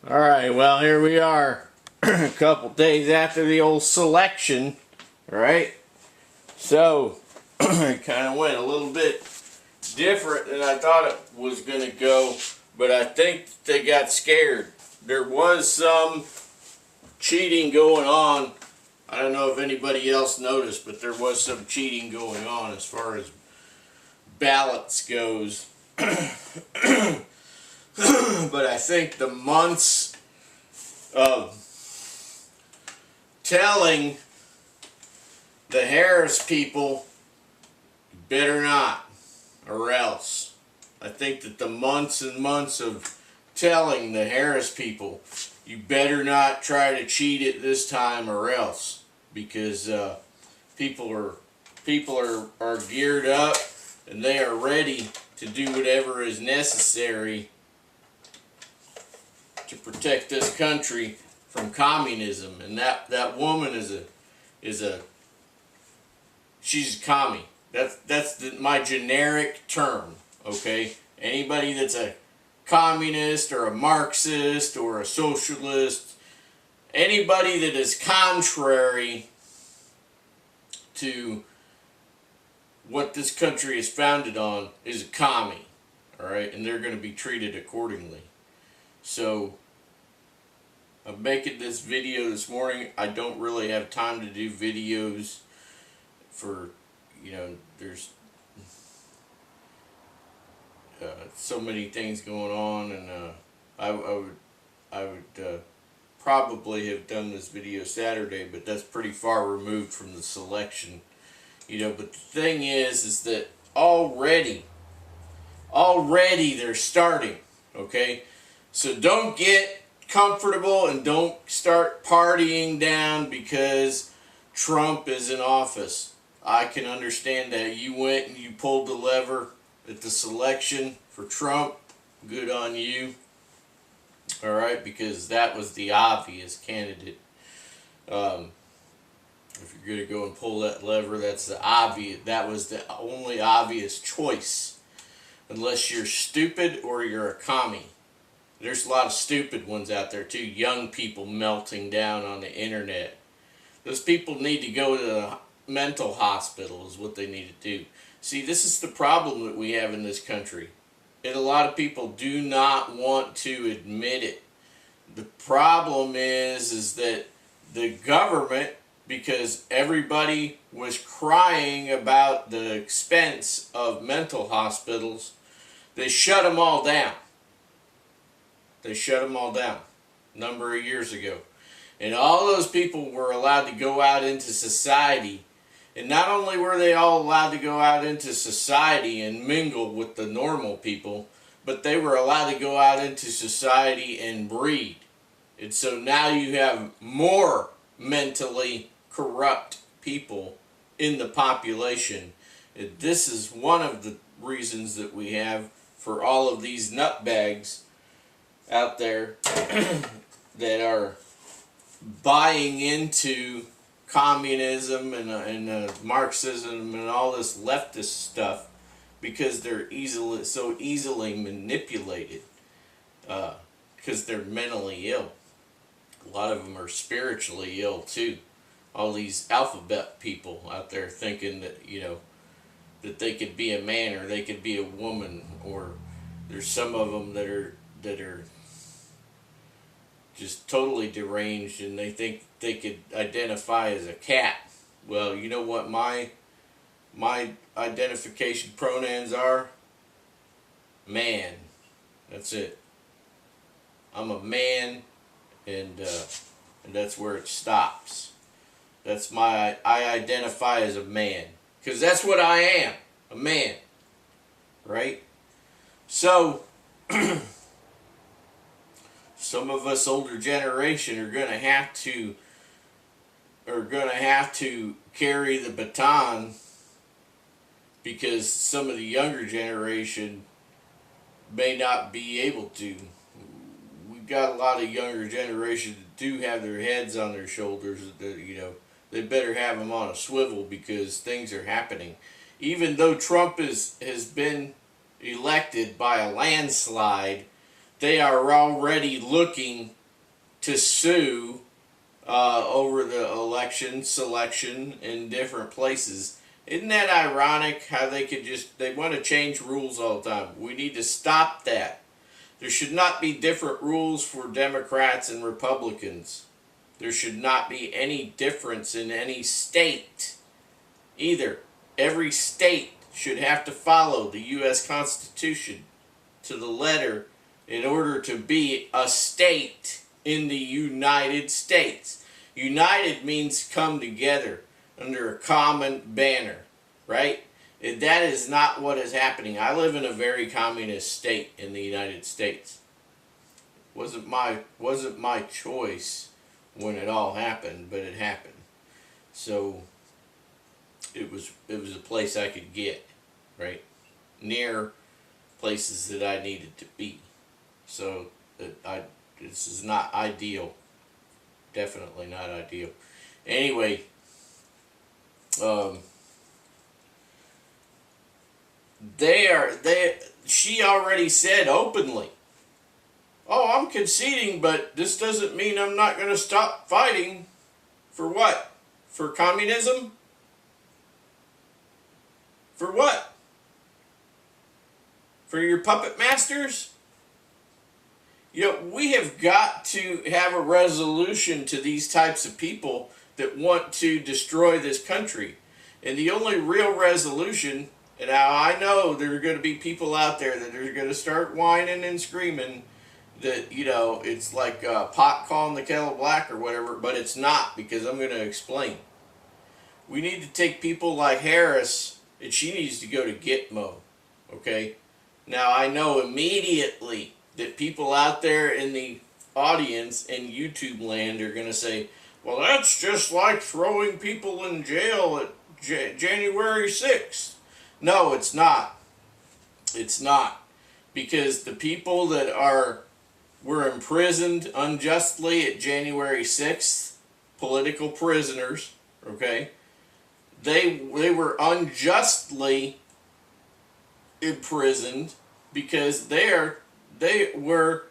Alright, well, here we are. A couple days after the old selection. Right? So, it kind of went a little bit different than I thought it was going to go. But I think they got scared. There was some cheating going on. I don't know if anybody else noticed, but there was some cheating going on as far as ballots goes. But I think the months of telling the Harris people, better not, or else. I think that the months and months of telling the Harris people, you better not try to cheat it this time or else, because people are geared up and they are ready to do whatever is necessary to protect this country from communism. And that woman is a she's a commie. That's my generic term. Okay, anybody that's a communist or a Marxist or a socialist, anybody that is contrary to what this country is founded on is a commie. All right, and they're going to be treated accordingly. So I'm making this video this morning. I don't really have time to do videos for, there's so many things going on, and I would probably have done this video Saturday, but that's pretty far removed from the selection, But the thing is that already they're starting, okay? So don't get comfortable and don't start partying down because Trump is in office. I can understand that. You went and you pulled the lever at the selection for Trump. Good on you. Alright, because that was the obvious candidate. If you're going to go and pull that lever, that was the only obvious choice. Unless you're stupid or you're a commie. There's a lot of stupid ones out there too. Young people melting down on the internet. Those people need to go to the mental hospital is what they need to do. See, this is the problem that we have in this country. And a lot of people do not want to admit it. The problem is that the government, because everybody was crying about the expense of mental hospitals, they shut them all down. They shut them all down a number of years ago. And all those people were allowed to go out into society. And not only were they all allowed to go out into society and mingle with the normal people, but they were allowed to go out into society and breed. And so now you have more mentally corrupt people in the population. And this is one of the reasons that we have for all of these nutbags out there that are buying into communism and Marxism and all this leftist stuff, because they're so easily manipulated, because they're mentally ill. A lot of them are spiritually ill too. All these alphabet people out there thinking that that they could be a man or they could be a woman, or there's some of them that are just totally deranged and they think they could identify as a cat. Well, you know what my identification pronouns are? Man. That's it. I'm a man, and that's where it stops. I identify as a man, because that's what I am, a man, right? So some of us older generation are going to have to carry the baton, because some of the younger generation may not be able to. We've got a lot of younger generation that do have their heads on their shoulders. That, they better have them on a swivel, because things are happening. Even though Trump has been elected by a landslide, they are already looking to sue over the election selection in different places. Isn't that ironic how they want to change rules all the time? We need to stop that. There should not be different rules for Democrats and Republicans. There should not be any difference in any state either. Every state should have to follow the U.S. Constitution to the letter in order to be a state in the United States. United means come together under a common banner, right? That is not what is happening. I live in a very communist state in the United States. Wasn't my choice when it all happened, but it happened. So it was a place I could get, right? Near places that I needed to be. So this is not ideal. Definitely not ideal. Anyway, she already said openly, "Oh, I'm conceding, but this doesn't mean I'm not going to stop fighting." For what? For communism? For what? For your puppet masters? You know, we have got to have a resolution to these types of people that want to destroy this country. And the only real resolution, and now I know there are going to be people out there that are going to start whining and screaming that, you know, it's like pot calling the kettle black or whatever, but it's not, because I'm going to explain. We need to take people like Harris, and she needs to go to Gitmo, okay? Now, I know immediately that people out there in the audience in YouTube land are going to say, well, that's just like throwing people in jail at January 6th. No, it's not. It's not. Because the people that were imprisoned unjustly at January 6th, political prisoners, okay, they were unjustly imprisoned because they were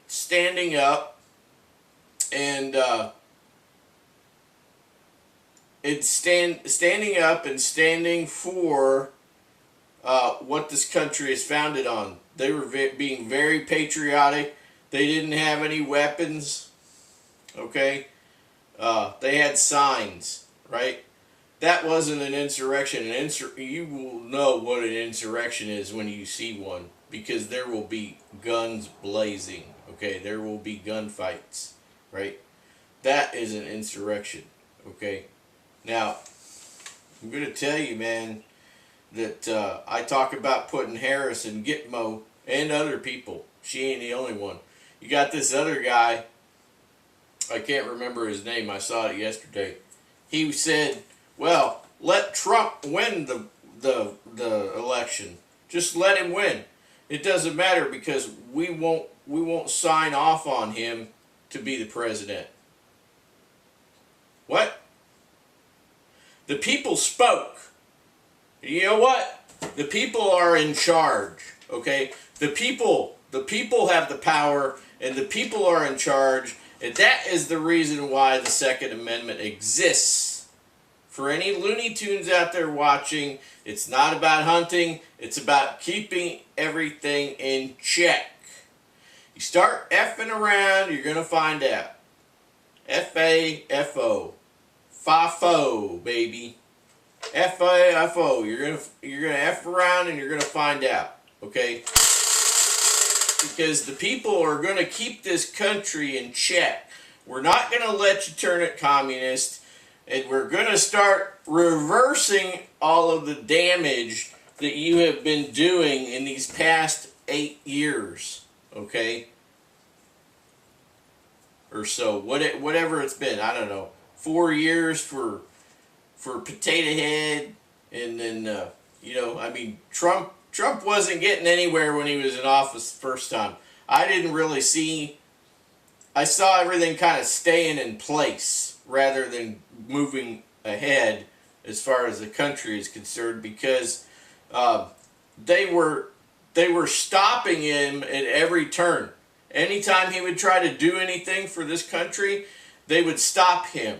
standing up and standing for what this country is founded on. They were being very patriotic. They didn't have any weapons. Okay, they had signs, right? That wasn't an insurrection. You will know what an insurrection is when you see one, because there will be guns blazing. Okay, there will be gunfights, right? That is an insurrection. Okay, now I'm going to tell you, man, that I talk about putting Harris in Gitmo and other people. She ain't the only one. You got this other guy, I can't remember his name, I saw it yesterday. He said, well, let Trump win the election. Just let him win. It doesn't matter because we won't sign off on him to be the president. What? The people spoke. You know what? The people are in charge, okay? The people have the power, and the people are in charge, and that is the reason why the Second Amendment exists. For any Looney Tunes out there watching, it's not about hunting, it's about keeping everything in check. You start effing around, you're going to find out. F-A-F-O. FAFO, baby. F-A-F-O. You're gonna F around and you're gonna find out, okay? Because the people are gonna keep this country in check. We're not gonna let you turn it communist, and we're gonna start reversing all of the damage that you have been doing in these past 8 years, okay? Or so, whatever it's been, I don't know. 4 years for Potato Head, and then you know, I mean, Trump wasn't getting anywhere when he was in office the first time. I didn't really see. I saw everything kind of staying in place rather than moving ahead as far as the country is concerned, because they were they were stopping him at every turn. Anytime he would try to do anything for this country, they would stop him,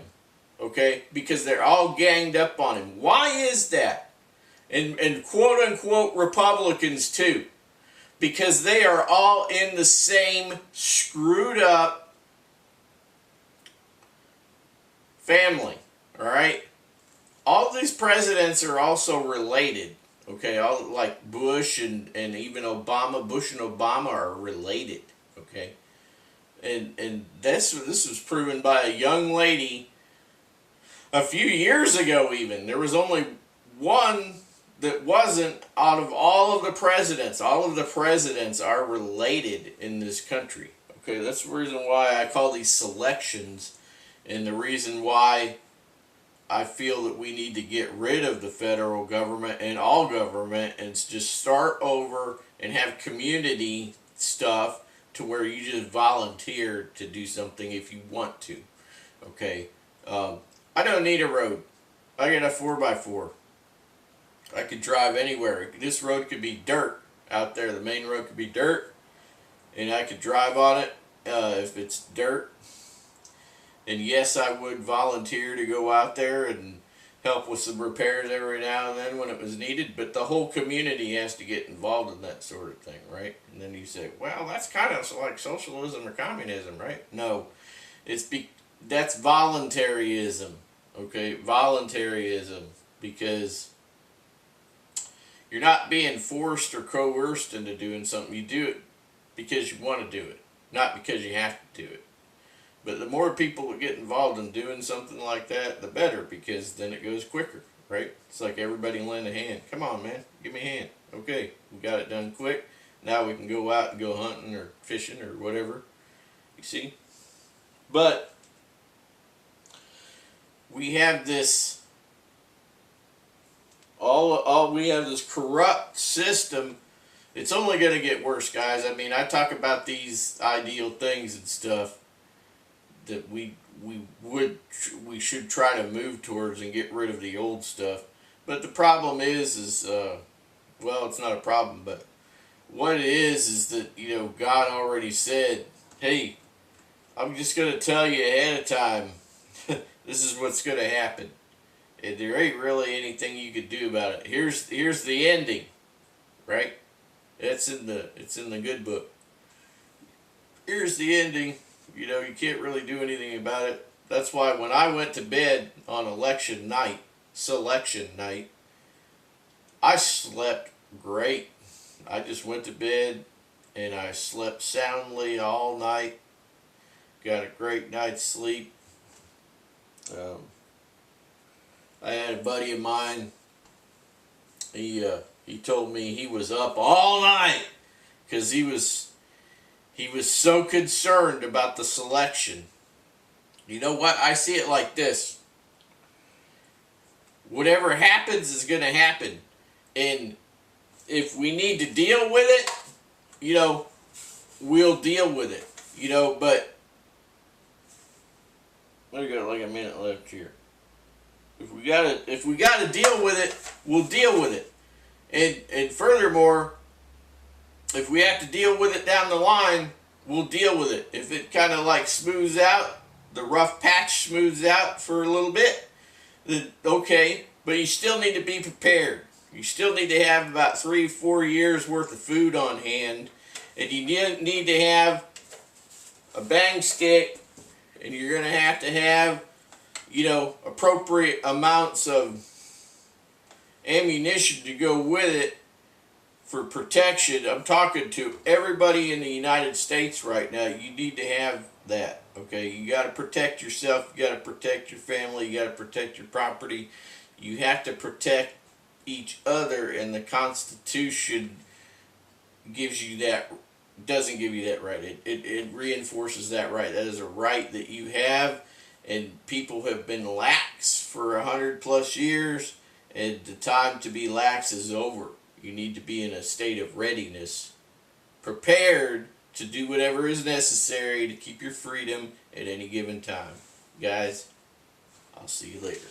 okay? Because they're all ganged up on him. Why is that? And quote-unquote Republicans, too. Because they are all in the same screwed up family, all right? All these presidents are also related, okay? All like Bush and even Obama. Bush and Obama are related, okay? And this was proven by a young lady a few years ago even. There was only one that wasn't out of all of the presidents. All of the presidents are related in this country. Okay, that's the reason why I call these selections, and the reason why I feel that we need to get rid of the federal government and all government and just start over and have community stuff to where you just volunteer to do something if you want to. Okay, I don't need a road. I got a 4x4. I could drive anywhere. This road could be dirt out there. The main road could be dirt, and I could drive on it if it's dirt. And yes, I would volunteer to go out there and help with some repairs every now and then when it was needed, but the whole community has to get involved in that sort of thing, right? And then you say, well, that's kind of like socialism or communism, right? No, that's voluntarism, okay? Voluntarism, because you're not being forced or coerced into doing something. You do it because you want to do it, not because you have to do it. But the more people that get involved in doing something like that, the better, because then it goes quicker, right? It's like everybody lend a hand. Come on, man, give me a hand. Okay, we got it done quick. Now we can go out and go hunting or fishing or whatever. You see? But we have this, we have this corrupt system. It's only going to get worse, guys. I mean, I talk about these ideal things and stuff that we should try to move towards and get rid of the old stuff. But the problem is well, it's not a problem, but what it is that, you know, God already said, hey, I'm just going to tell you ahead of time, this is what's going to happen. And there ain't really anything you could do about it. Here's the ending, right? It's in the good book. Here's the ending. You know, you can't really do anything about it. That's why when I went to bed on selection night, I slept great. I just went to bed and I slept soundly all night. Got a great night's sleep. I had a buddy of mine. He told me he was up all night because he was so concerned about the selection. You know what? I see it like this. Whatever happens is going to happen. And if we need to deal with it, you know, we'll deal with it. You know, but we got like a minute left here. If we gotta deal with it, we'll deal with it. And furthermore, if we have to deal with it down the line, we'll deal with it. If it kind of like smooths out, the rough patch smooths out for a little bit, then okay, but you still need to be prepared. You still need to have about 3-4 years worth of food on hand, and you need to have a bang stick, and you're going to have, you know, appropriate amounts of ammunition to go with it for protection. I'm talking to everybody in the United States right now. You need to have that, okay? You got to protect yourself. You got to protect your family. You got to protect your property. You have to protect each other, and the Constitution gives you that, doesn't give you that right. It reinforces that right. That is a right that you have, and people have been lax for 100+ years, and the time to be lax is over. You need to be in a state of readiness, prepared to do whatever is necessary to keep your freedom at any given time. Guys, I'll see you later.